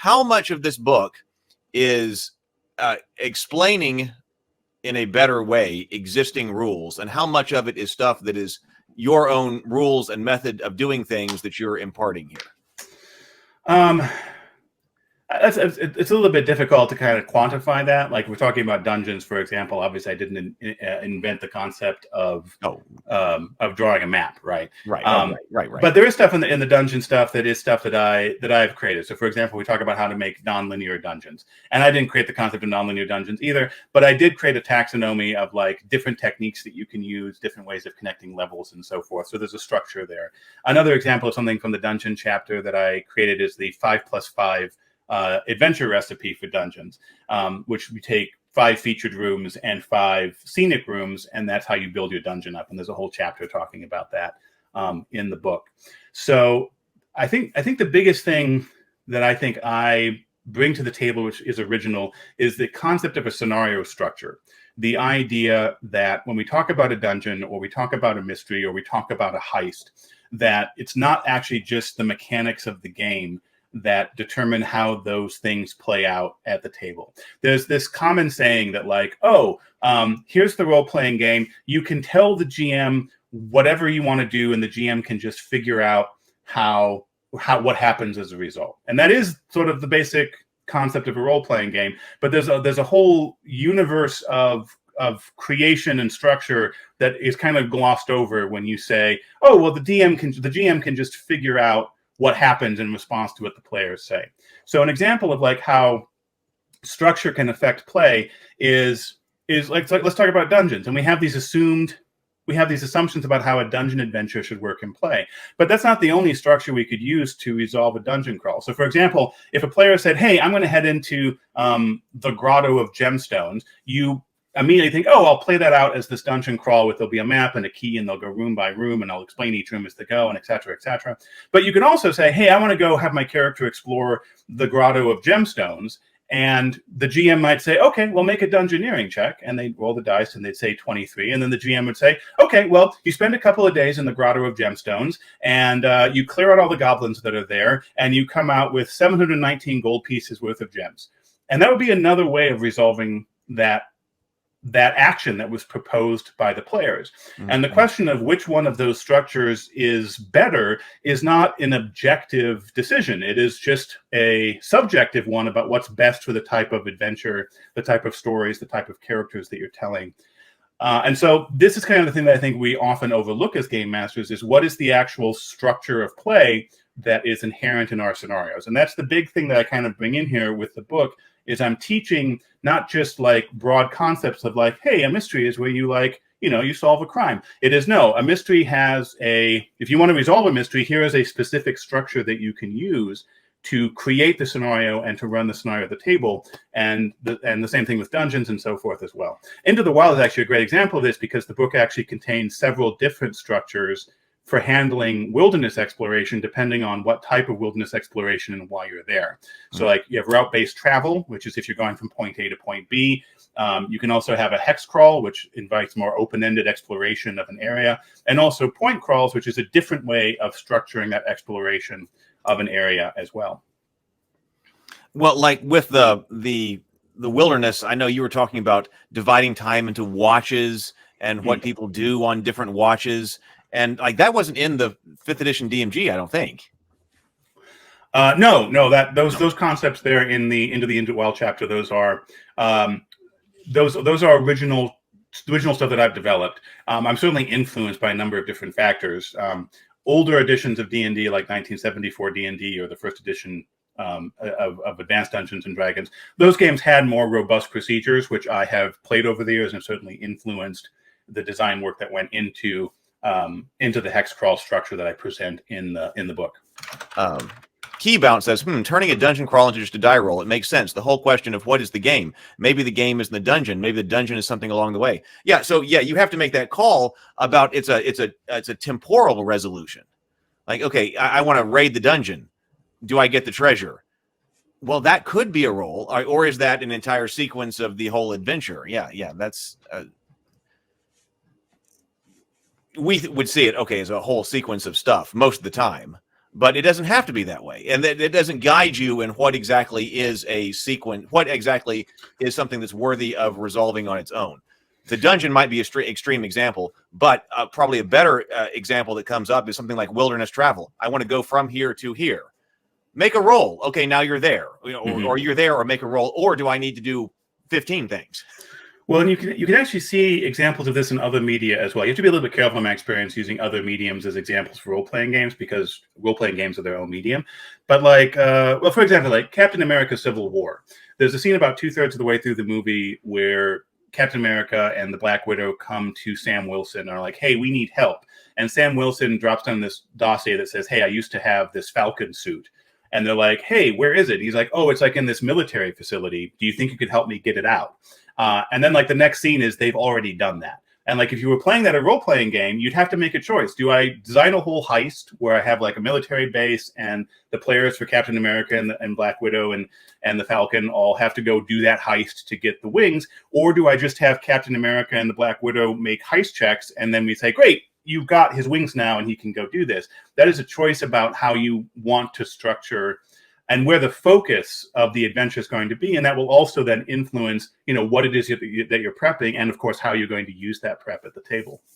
how much of this book is explaining in a better way existing rules, and how much of it is stuff that is your own rules and method of doing things that you're imparting here? It's a little bit difficult to kind of quantify that. Like, we're talking about dungeons, for example. Obviously, I didn't invent the concept of drawing a map, right? Right. But there is stuff in the dungeon stuff that is stuff that I've created. So, for example, we talk about how to make nonlinear dungeons, and I didn't create the concept of nonlinear dungeons either. But I did create a taxonomy of like different techniques that you can use, different ways of connecting levels, and so forth. So there's a structure there. Another example of something from the dungeon chapter that I created is the 5+5 adventure recipe for dungeons, which we take 5 featured rooms and 5 scenic rooms, and that's how you build your dungeon up. And there's a whole chapter talking about that in the book. So I think the biggest thing that I think I bring to the table, which is original, is the concept of a scenario structure. The idea that when we talk about a dungeon, or we talk about a mystery, or we talk about a heist, that it's not actually just the mechanics of the game that determine how those things play out at the table. There's this common saying that like, here's the role-playing game. You can tell the GM whatever you want to do, and the GM can just figure out what happens as a result. And that is sort of the basic concept of a role-playing game. But there's a whole universe of creation and structure that is kind of glossed over when you say, the GM can just figure out what happens in response to what the players say. So an example of like how structure can affect play is like let's talk about dungeons. And we have these assumptions about how a dungeon adventure should work in play. But that's not the only structure we could use to resolve a dungeon crawl. So for example, if a player said, hey, I'm going to head into the Grotto of Gemstones, you immediately think, I'll play that out as this dungeon crawl with there'll be a map and a key, and they'll go room by room, and I'll explain each room as they go, and et cetera, et cetera. But you can also say, hey, I want to go have my character explore the Grotto of Gemstones, and the GM might say, okay, well, make a dungeoneering check, and they roll the dice, and they'd say 23, and then the GM would say, okay, well, you spend a couple of days in the Grotto of Gemstones, and you clear out all the goblins that are there, and you come out with 719 gold pieces worth of gems. And that would be another way of resolving that action that was proposed by the players. Mm-hmm. And the question of which one of those structures is better is not an objective decision. It is just a subjective one about what's best for the type of adventure, the type of stories, the type of characters that you're telling. And so this is kind of the thing that I think we often overlook as game masters, is what is the actual structure of play that is inherent in our scenarios. And that's the big thing that I kind of bring in here with the book, is I'm teaching not just like broad concepts of like, hey, a mystery is where you solve a crime. It is a mystery has if you want to resolve a mystery, here is a specific structure that you can use to create the scenario and to run the scenario at the table. And the same thing with dungeons and so forth as well. Into the Wild is actually a great example of this, because the book actually contains several different structures for handling wilderness exploration, depending on what type of wilderness exploration and why you're there. So like you have route-based travel, which is if you're going from point A to point B. You can also have a hex crawl, which invites more open-ended exploration of an area. And also point crawls, which is a different way of structuring that exploration of an area as well. Well, like with the wilderness, I know you were talking about dividing time into watches and what people do on different watches. And like that wasn't in the 5th edition DMG, I don't think. No. Those concepts there in the Into the Wild chapter, those are original stuff that I've developed. I'm certainly influenced by a number of different factors. Older editions of D&D, like 1974 D&D or the first edition of Advanced Dungeons and Dragons, those games had more robust procedures, which I have played over the years and certainly influenced the design work that went into the hex crawl structure that I present in the book. Keybound says, turning a dungeon crawl into just a die roll. It makes sense. The whole question of what is the game? Maybe the game is in the dungeon. Maybe the dungeon is something along the way. Yeah. So yeah, you have to make that call about it's a temporal resolution. Like, okay, I want to raid the dungeon. Do I get the treasure? Well, that could be a roll, or is that an entire sequence of the whole adventure? Yeah. That's we would see it, okay, as a whole sequence of stuff most of the time. but it doesn't have to be that way, and that it doesn't guide you in what exactly is a sequence, what exactly is something that's worthy of resolving on its own. The dungeon might be a extreme example, but probably a better example that comes up is something like wilderness travel. I want to go from here to here. Make a roll. Okay, now you're there, or you're there, or make a roll. Or do I need to do 15 things? Well, and you can actually see examples of this in other media as well. You have to be a little bit careful in my experience using other mediums as examples for role-playing games, because role-playing games are their own medium. But like, well, for example, like Captain America Civil War. There's a scene about 2/3 of the way through the movie where Captain America and the Black Widow come to Sam Wilson and are like, hey, we need help. And Sam Wilson drops down this dossier that says, hey, I used to have this Falcon suit. And they're like, hey, where is it? And he's like, oh, it's like in this military facility. Do you think you could help me get it out? And then like the next scene is they've already done that. And like if you were playing that a role-playing game, you'd have to make a choice. Do I design a whole heist where I have like a military base and the players for Captain America and Black Widow and the Falcon all have to go do that heist to get the wings? Or do I just have Captain America and the Black Widow make heist checks and then we say, great, you've got his wings now and he can go do this? That is a choice about how you want to structure and where the focus of the adventure is going to be. And that will also then influence, what it is that you're prepping, and of course, how you're going to use that prep at the table.